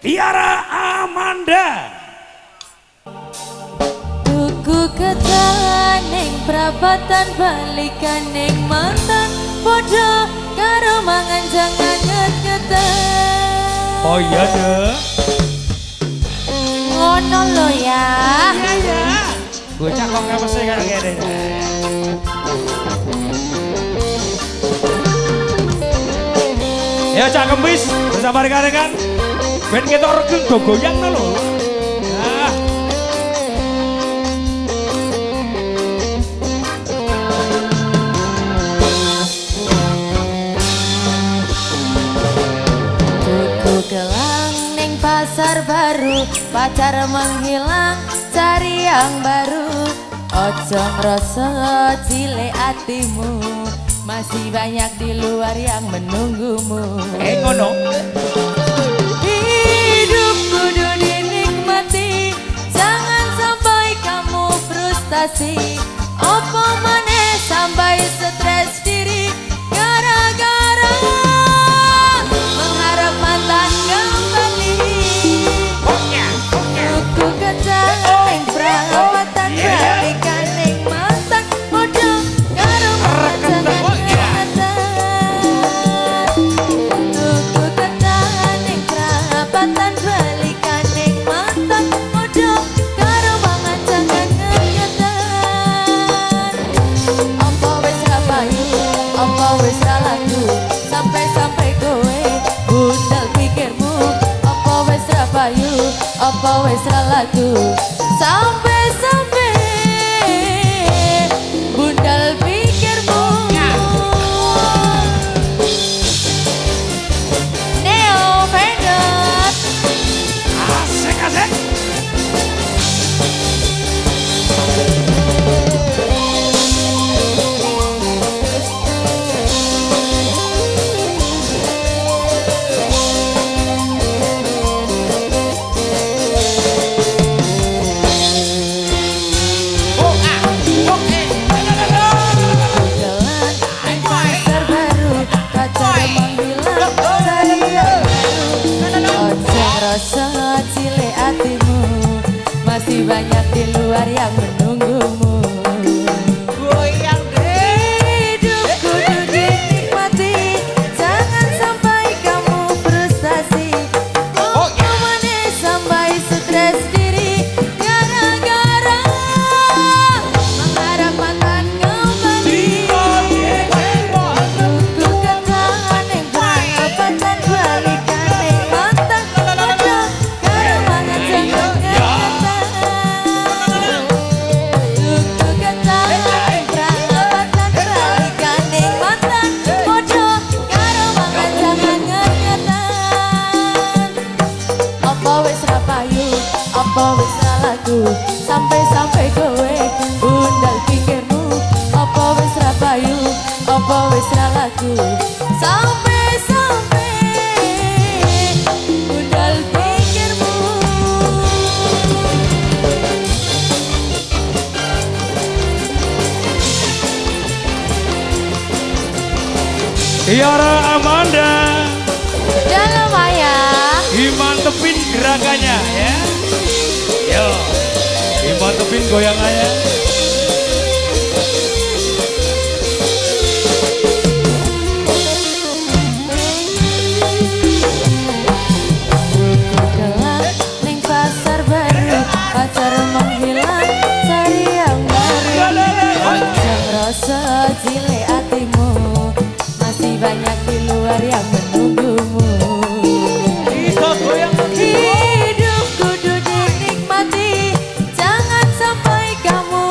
Tiara Amanda. Tuku ketan ning prabatan balikan ning mantan podo karo mangan jangan nget-ngetan. Oh iya deh. Ngono lo ya. Iya ya. Bocah kok ngapa sih kayak gini? Ya Cak Kemis bersama rekan-rekan. Ben kita regeng goyang lho. Nah. Tuku gelang ning pasar baru, pacar menghilang cari yang baru. Ojo ngrasa cilik atimu, masih banyak di luar yang menunggumu. Ngono. Hidup kudu dinikmati, jangan sampai kamu frustasi. Opo maneh sampai stres diri gara-gara mengharap mantan kembali. Tuku kecaing perawatan balikan ning mantan podo karo mangan sampai kowe bundal pikirmu. Apa wis ra payu, apa wis ra laku, sampai bundal pikirmu. Neo Venus Asik. rasa cilik hatimu, masih banyak di luar yang menunggumu. Goyang deh. Hidup kudu dinikmati, jangan sampai kamu frustasi. Oh maneh sampai stres diri gara-gara mengharap mantan kembali. Tuku ketangan yang perapatan balikan ning mantan podo karo mangan jangan nget-ngetan. Tuku ketangan yang perapatan balikan ning mantan podo karo mangan jangan nget-ngetan. Apa wis ra payu, apa wis ra laku, sampai kowe bundal pikirmu. Apa wis ra payu, apa wis ra laku, sampai bundal pikirmu. Tiara Amanda. Udah lumayan. Dimantepin gerakannya ya. Yo. Dimantepin goyangannya. Gelang ning pasar baru, pacar menghilang cari yang baru. Ojo ngrasa cilik hatimu, masih banyak di luar yang menunggumu. Hidup kudu dinikmati, jangan sampai kamu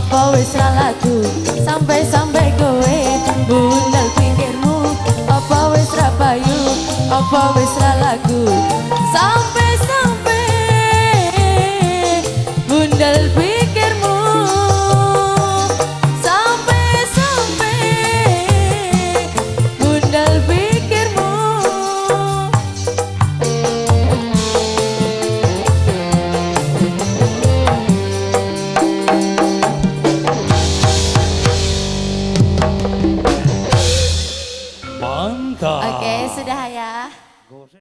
apa wis ra laku sampai kowe bundal pikirmu apa wis ra payu apa wis ra laku sampai bundal pikirmu sampai bundal pikirmu. Mantap. Oke, sudah ya.